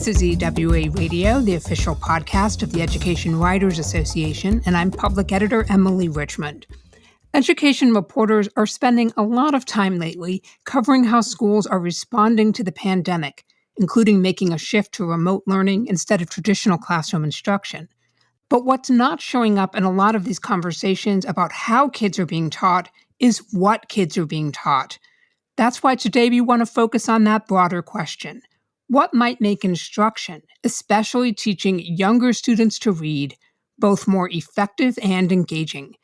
This is EWA Radio, the official podcast of the Education Writers Association, and I'm public editor Emily Richmond. Education reporters are spending a lot of time lately covering how schools are responding to the pandemic, including making a shift to remote learning instead of traditional classroom instruction. But what's not showing up in a lot of these conversations about how kids are being taught is what kids are being taught. That's why today we want to focus on that broader question. What might make instruction, especially teaching younger students to read, both more effective and engaging?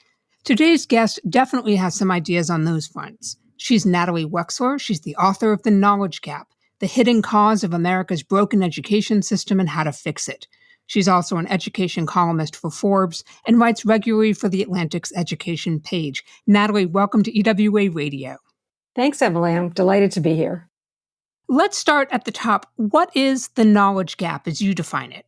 Today's guest definitely has some ideas on those fronts. She's Natalie Wexler. She's the author of The Knowledge Gap, The Hidden Cause of America's Broken Education System and How to Fix It. She's also an education columnist for Forbes and writes regularly for The Atlantic's education page. Natalie, welcome to EWA Radio. Thanks, Emily. I'm delighted to be here. Let's start at the top. What is the knowledge gap as you define it?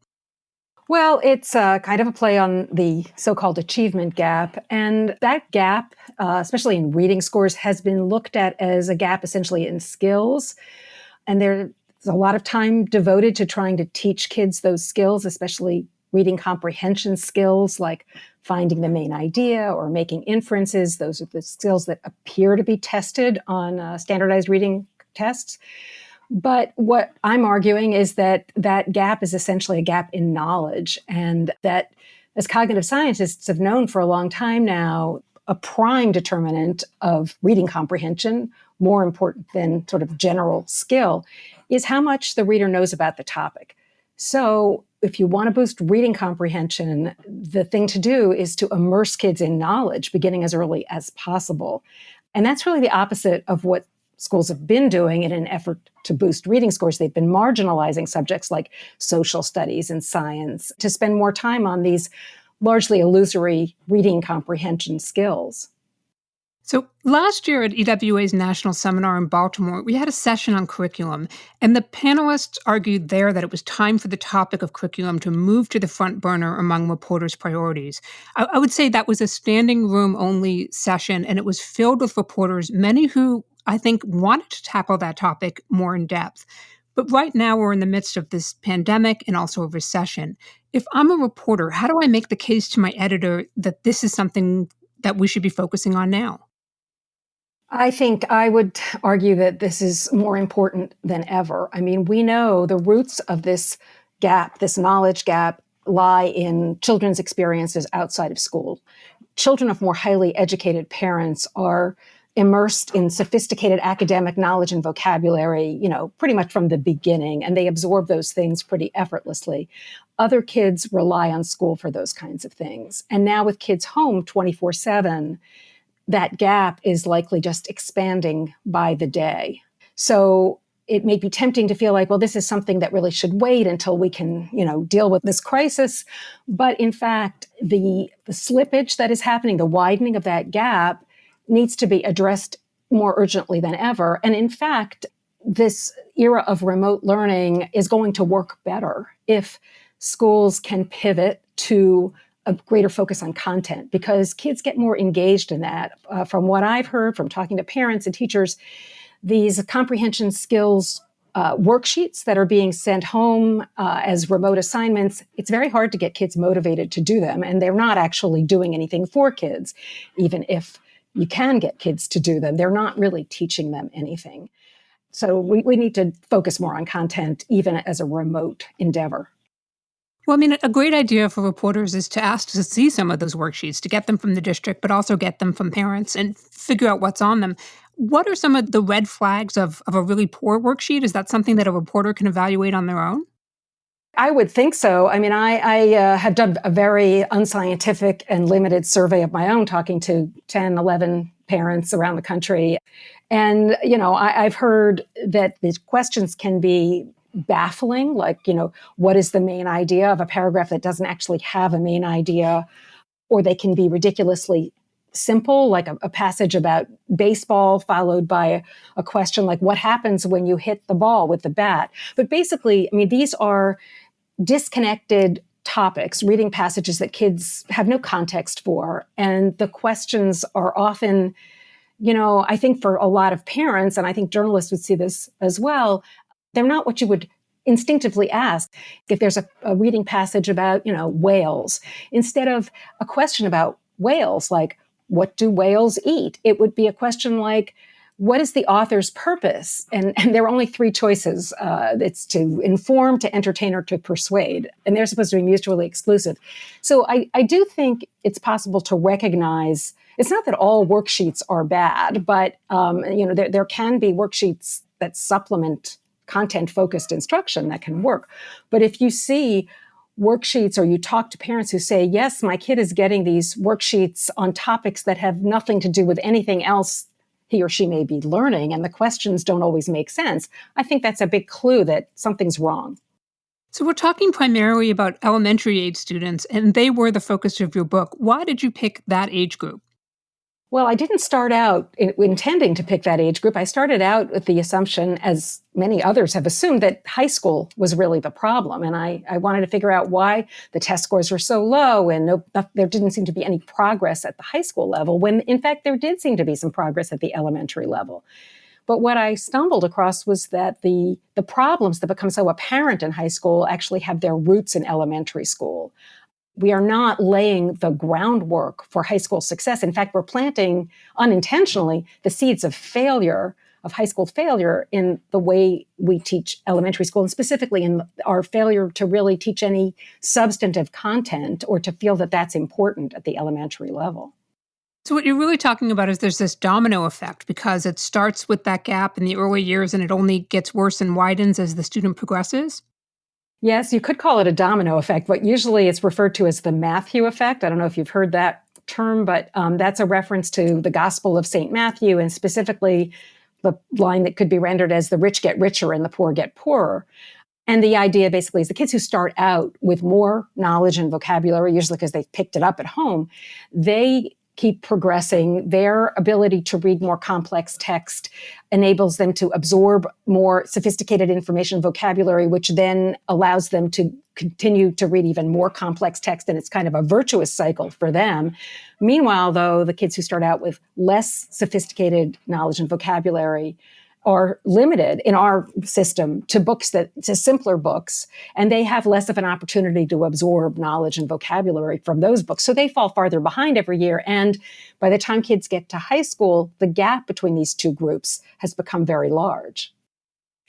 Well, it's kind of a play on the so-called achievement gap. And that gap, especially in reading scores, has been looked at as a gap essentially in skills. And there's a lot of time devoted to trying to teach kids those skills, especially reading comprehension skills like finding the main idea or making inferences. Those are the skills that appear to be tested on standardized reading tests. But what I'm arguing is that that gap is essentially a gap in knowledge, and that as cognitive scientists have known for a long time now, a prime determinant of reading comprehension, more important than sort of general skill, is how much the reader knows about the topic. So if you want to boost reading comprehension, the thing to do is to immerse kids in knowledge beginning as early as possible. And that's really the opposite of what schools have been doing in an effort to boost reading scores. They've been marginalizing subjects like social studies and science to spend more time on these largely illusory reading comprehension skills. So last year at EWA's National Seminar in Baltimore, we had a session on curriculum, and the panelists argued there that it was time for the topic of curriculum to move to the front burner among reporters' priorities. I would say that was a standing room only session, and it was filled with reporters, many who I think wanted to tackle that topic more in depth. But right now we're in the midst of this pandemic and also a recession. If I'm a reporter, how do I make the case to my editor that this is something that we should be focusing on now? I think I would argue that this is more important than ever. I mean, we know the roots of this gap, this knowledge gap, lie in children's experiences outside of school. Children of more highly educated parents are immersed in sophisticated academic knowledge and vocabulary, pretty much from the beginning, and they absorb those things pretty effortlessly. Other kids rely on school for those kinds of things. And now with kids home 24/7, that gap is likely just expanding by the day. So it may be tempting to feel like, well, this is something that really should wait until we can, deal with this crisis. But in fact, the slippage that is happening, the widening of that gap, needs to be addressed more urgently than ever. And in fact, this era of remote learning is going to work better if schools can pivot to a greater focus on content, because kids get more engaged in that. From what I've heard from talking to parents and teachers, these comprehension skills worksheets that are being sent home as remote assignments, it's very hard to get kids motivated to do them. And they're not actually doing anything for kids, even if you can get kids to do them. They're not really teaching them anything. So we need to focus more on content, even as a remote endeavor. Well, I mean, a great idea for reporters is to ask to see some of those worksheets, to get them from the district, but also get them from parents and figure out what's on them. What are some of the red flags of a really poor worksheet? Is that something that a reporter can evaluate on their own? I would think so. I mean, I have done a very unscientific and limited survey of my own, talking to 10, 11 parents around the country. And, I've heard that these questions can be baffling, like, what is the main idea of a paragraph that doesn't actually have a main idea? Or they can be ridiculously simple, like a passage about baseball followed by a question like, what happens when you hit the ball with the bat? But basically, I mean, these are disconnected topics, reading passages that kids have no context for. And the questions are often, I think for a lot of parents, and I think journalists would see this as well, they're not what you would instinctively ask if there's a reading passage about, whales, instead of a question about whales, like, what do whales eat? It would be a question like, what is the author's purpose? And there are only three choices. It's to inform, to entertain, or to persuade. And they're supposed to be mutually exclusive. So I do think it's possible to recognize, it's not that all worksheets are bad, but there can be worksheets that supplement content-focused instruction that can work. But if you see worksheets, or you talk to parents who say, yes, my kid is getting these worksheets on topics that have nothing to do with anything else he or she may be learning, and the questions don't always make sense, I think that's a big clue that something's wrong. So we're talking primarily about elementary age students, and they were the focus of your book. Why did you pick that age group? Well, I didn't start out intending to pick that age group. I started out with the assumption, as many others have assumed, that high school was really the problem. And I wanted to figure out why the test scores were so low and there didn't seem to be any progress at the high school level, when in fact there did seem to be some progress at the elementary level. But what I stumbled across was that the problems that become so apparent in high school actually have their roots in elementary school. We are not laying the groundwork for high school success. In fact, we're planting unintentionally the seeds of failure, of high school failure, in the way we teach elementary school, and specifically in our failure to really teach any substantive content or to feel that that's important at the elementary level. So what you're really talking about is there's this domino effect, because it starts with that gap in the early years and it only gets worse and widens as the student progresses. Yes, you could call it a domino effect, but usually it's referred to as the Matthew effect. I don't know if you've heard that term, but that's a reference to the Gospel of St. Matthew, and specifically the line that could be rendered as the rich get richer and the poor get poorer. And the idea basically is the kids who start out with more knowledge and vocabulary, usually because they've picked it up at home, they keep progressing. Their ability to read more complex text enables them to absorb more sophisticated information vocabulary, which then allows them to continue to read even more complex text. And it's kind of a virtuous cycle for them. Meanwhile, though, the kids who start out with less sophisticated knowledge and vocabulary are limited in our system to simpler books, and they have less of an opportunity to absorb knowledge and vocabulary from those books. So they fall farther behind every year. And by the time kids get to high school, the gap between these two groups has become very large.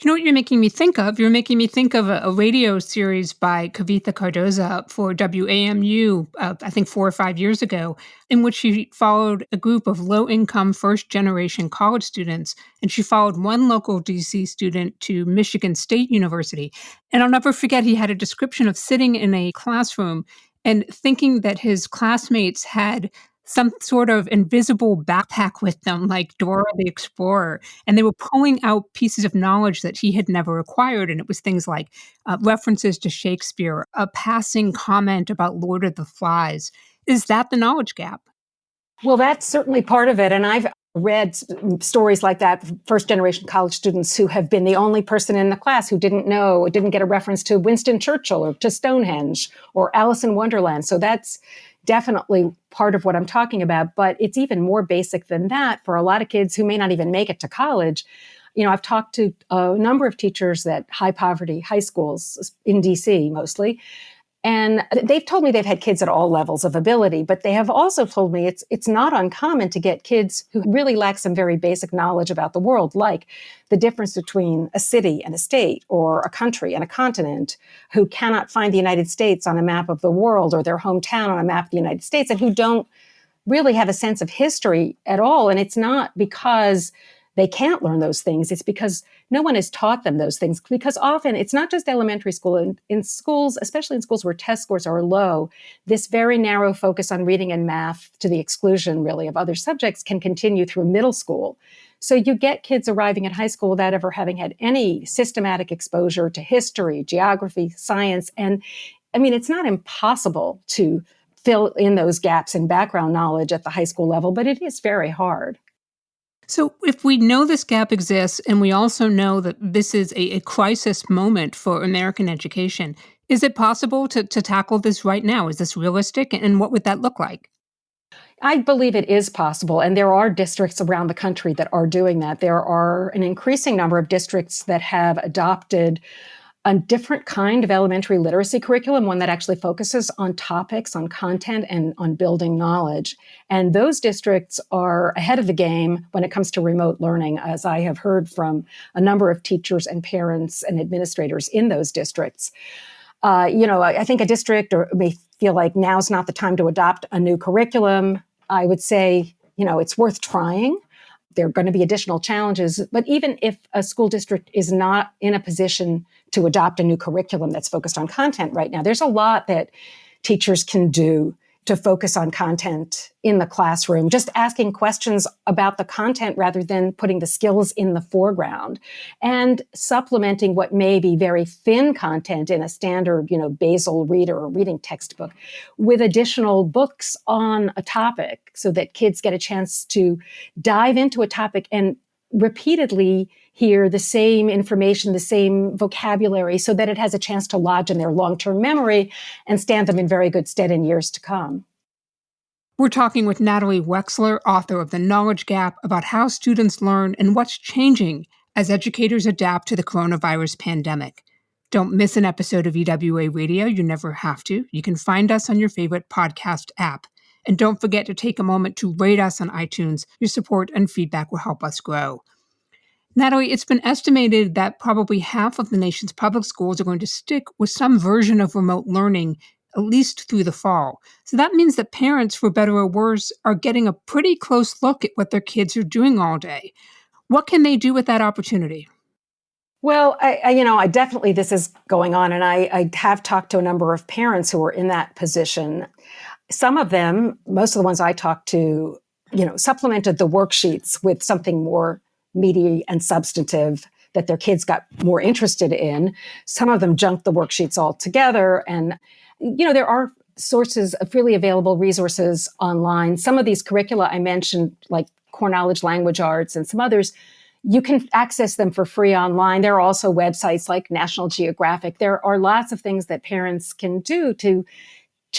You know what you're making me think of? You're making me think of a radio series by Kavitha Cardoza for WAMU, I think 4 or 5 years ago, in which she followed a group of low-income first-generation college students, and she followed one local DC student to Michigan State University. And I'll never forget, he had a description of sitting in a classroom and thinking that his classmates had some sort of invisible backpack with them, like Dora the Explorer. And they were pulling out pieces of knowledge that he had never acquired. And it was things like references to Shakespeare, a passing comment about Lord of the Flies. Is that the knowledge gap? Well, that's certainly part of it. And I've read stories like that, first generation college students who have been the only person in the class who didn't get a reference to Winston Churchill or to Stonehenge or Alice in Wonderland. So that's definitely part of what I'm talking about. But it's even more basic than that for a lot of kids who may not even make it to college. I've talked to a number of teachers at high poverty high schools in DC mostly. And they've told me they've had kids at all levels of ability, but they have also told me it's not uncommon to get kids who really lack some very basic knowledge about the world, like the difference between a city and a state, or a country and a continent, who cannot find the United States on a map of the world, or their hometown on a map of the United States, and who don't really have a sense of history at all. And it's not because they can't learn those things. It's because no one has taught them those things. Because often it's not just elementary school. In schools, especially in schools where test scores are low, this very narrow focus on reading and math, to the exclusion really of other subjects, can continue through middle school. So you get kids arriving at high school without ever having had any systematic exposure to history, geography, science. And I mean, it's not impossible to fill in those gaps in background knowledge at the high school level, but it is very hard. So if we know this gap exists, and we also know that this is a crisis moment for American education, is it possible to tackle this right now? Is this realistic? And what would that look like? I believe it is possible, and there are districts around the country that are doing that. There are an increasing number of districts that have adopted a different kind of elementary literacy curriculum, one that actually focuses on topics, on content, and on building knowledge. And those districts are ahead of the game when it comes to remote learning, as I have heard from a number of teachers and parents and administrators in those districts. I think a district may feel like now's not the time to adopt a new curriculum. I would say, it's worth trying. There are going to be additional challenges. But even if a school district is not in a position to adopt a new curriculum that's focused on content right now, there's a lot that teachers can do to focus on content in the classroom, just asking questions about the content rather than putting the skills in the foreground, and supplementing what may be very thin content in a standard, basal reader or reading textbook with additional books on a topic so that kids get a chance to dive into a topic and repeatedly hear the same information, the same vocabulary, so that it has a chance to lodge in their long-term memory and stand them in very good stead in years to come. We're talking with Natalie Wexler, author of The Knowledge Gap, about how students learn and what's changing as educators adapt to the coronavirus pandemic. Don't miss an episode of EWA Radio. You never have to. You can find us on your favorite podcast app. And don't forget to take a moment to rate us on iTunes. Your support and feedback will help us grow. Natalie, it's been estimated that probably half of the nation's public schools are going to stick with some version of remote learning, at least through the fall. So that means that parents, for better or worse, are getting a pretty close look at what their kids are doing all day. What can they do with that opportunity? Well, I definitely, this is going on, and I have talked to a number of parents who are in that position. Some of them, most of the ones I talked to, supplemented the worksheets with something more meaty and substantive that their kids got more interested in. Some of them junked the worksheets altogether. And, there are sources of freely available resources online. Some of these curricula I mentioned, like core knowledge, language arts, and some others, you can access them for free online. There are also websites like National Geographic. There are lots of things that parents can do to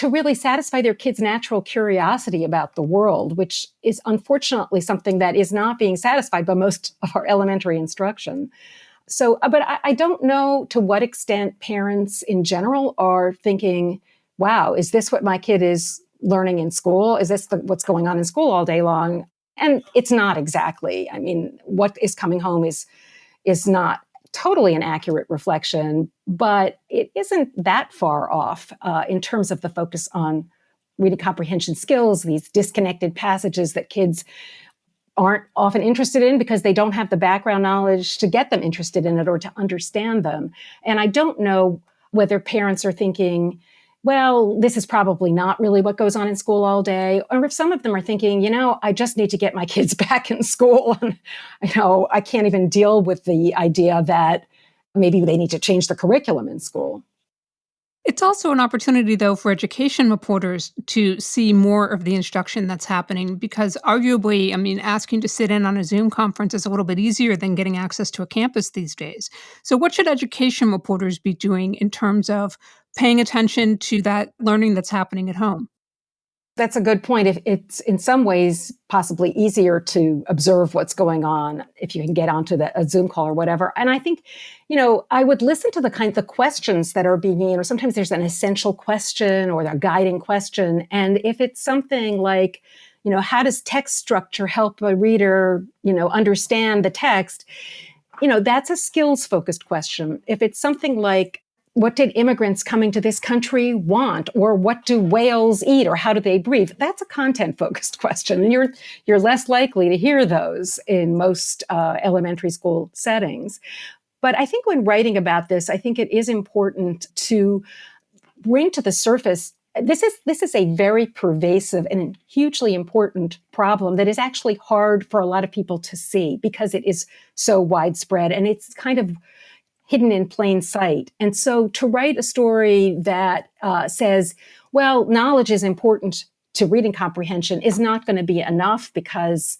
really satisfy their kids' natural curiosity about the world, which is unfortunately something that is not being satisfied by most of our elementary instruction. So, but I don't know to what extent parents in general are thinking, wow, is this what my kid is learning in school? Is this what's going on in school all day long? And it's not exactly. I mean, what is coming home is not totally an accurate reflection, but it isn't that far off in terms of the focus on reading comprehension skills, these disconnected passages that kids aren't often interested in because they don't have the background knowledge to get them interested in it or to understand them. And I don't know whether parents are thinking, well, this is probably not really what goes on in school all day. Or if some of them are thinking, I just need to get my kids back in school. And, I can't even deal with the idea that maybe they need to change the curriculum in school. It's also an opportunity, though, for education reporters to see more of the instruction that's happening because arguably, asking to sit in on a Zoom conference is a little bit easier than getting access to a campus these days. So what should education reporters be doing in terms of paying attention to that learning that's happening at home? That's a good point. If it's in some ways possibly easier to observe what's going on if you can get onto a Zoom call or whatever. And I think, I would listen to the questions that are being, sometimes there's an essential question or a guiding question. And if it's something like, how does text structure help a reader, understand the text? That's a skills-focused question. If it's something like, what did immigrants coming to this country want? Or what do whales eat? Or how do they breathe? That's a content-focused question. And you're less likely to hear those in most elementary school settings. But I think when writing about this, I think it is important to bring to the surface, this is a very pervasive and hugely important problem that is actually hard for a lot of people to see because it is so widespread and it's kind of hidden in plain sight. And so to write a story that says, well, knowledge is important to reading comprehension is not going to be enough because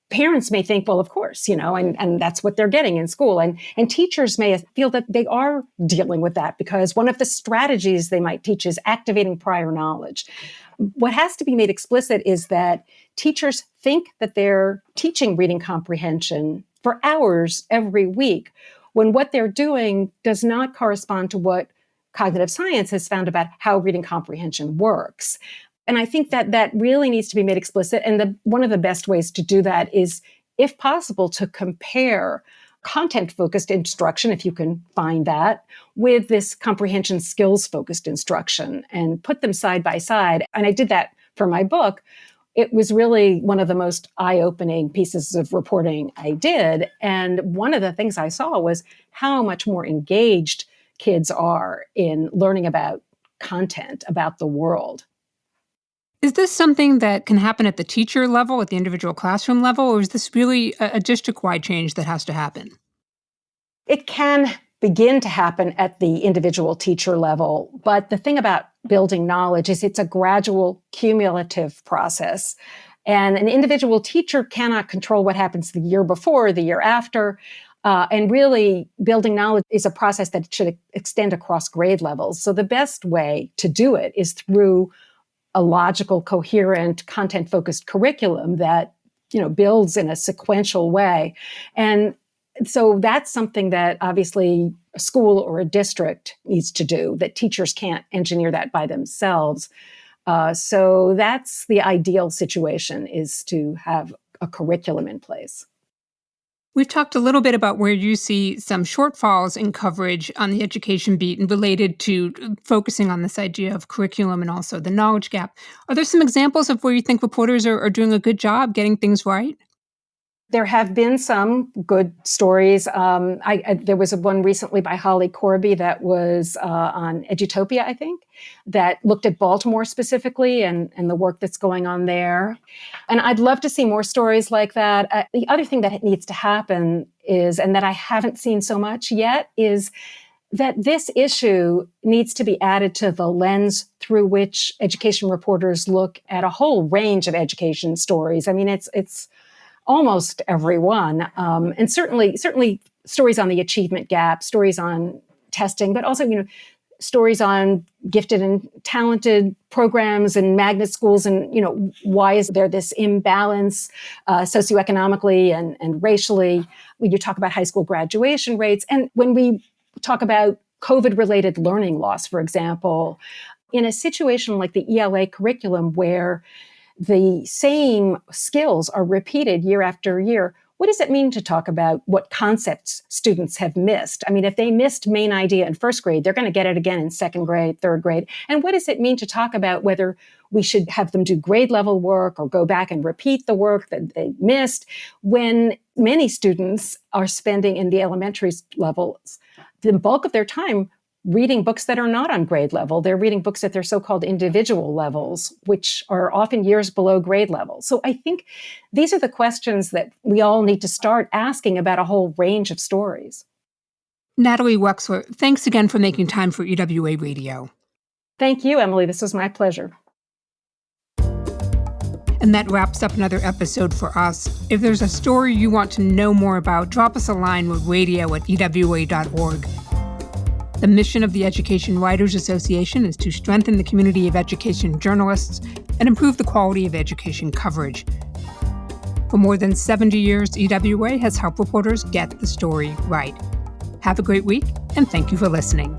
parents may think, well, of course, and that's what they're getting in school. And teachers may feel that they are dealing with that because one of the strategies they might teach is activating prior knowledge. What has to be made explicit is that teachers think that they're teaching reading comprehension for hours every week, when what they're doing does not correspond to what cognitive science has found about how reading comprehension works. And I think that really needs to be made explicit. And one of the best ways to do that is, if possible, to compare content-focused instruction, if you can find that, with this comprehension skills-focused instruction and put them side by side. And I did that for my book. It was really one of the most eye-opening pieces of reporting I did. And one of the things I saw was how much more engaged kids are in learning about content, about the world. Is this something that can happen at the teacher level, at the individual classroom level, or is this really a district-wide change that has to happen? It can begin to happen at the individual teacher level, but the thing about building knowledge is it's a gradual, cumulative process. And an individual teacher cannot control what happens the year before, the year after. And really, building knowledge is a process that should extend across grade levels. So the best way to do it is through a logical, coherent, content-focused curriculum that, builds in a sequential way. And so that's something that obviously a school or a district needs to do, that teachers can't engineer that by themselves. So that's the ideal situation, is to have a curriculum in place. We've talked a little bit about where you see some shortfalls in coverage on the education beat and related to focusing on this idea of curriculum and also the knowledge gap. Are there some examples of where you think reporters are doing a good job getting things right? There have been some good stories. There was one recently by Holly Corby that was on Edutopia, I think, that looked at Baltimore specifically and the work that's going on there. And I'd love to see more stories like that. The other thing that needs to happen is, and that I haven't seen so much yet, is that this issue needs to be added to the lens through which education reporters look at a whole range of education stories. I mean, it's almost everyone. And certainly stories on the achievement gap, stories on testing, but also, stories on gifted and talented programs and magnet schools. And, why is there this imbalance socioeconomically and racially? When you talk about high school graduation rates. And when we talk about COVID-related learning loss, for example, in a situation like the ELA curriculum where the same skills are repeated year after year, what does it mean to talk about what concepts students have missed? I mean, if they missed main idea in first grade, they're going to get it again in second grade, third grade. And what does it mean to talk about whether we should have them do grade level work or go back and repeat the work that they missed, when many students are spending in the elementary levels the bulk of their time reading books that are not on grade level. They're reading books at their so-called individual levels, which are often years below grade level. So I think these are the questions that we all need to start asking about a whole range of stories. Natalie Wexler, thanks again for making time for EWA Radio. Thank you, Emily. This was my pleasure. And that wraps up another episode for us. If there's a story you want to know more about, drop us a line with radio@ewa.org. The mission of the Education Writers Association is to strengthen the community of education journalists and improve the quality of education coverage. For more than 70 years, EWA has helped reporters get the story right. Have a great week, and thank you for listening.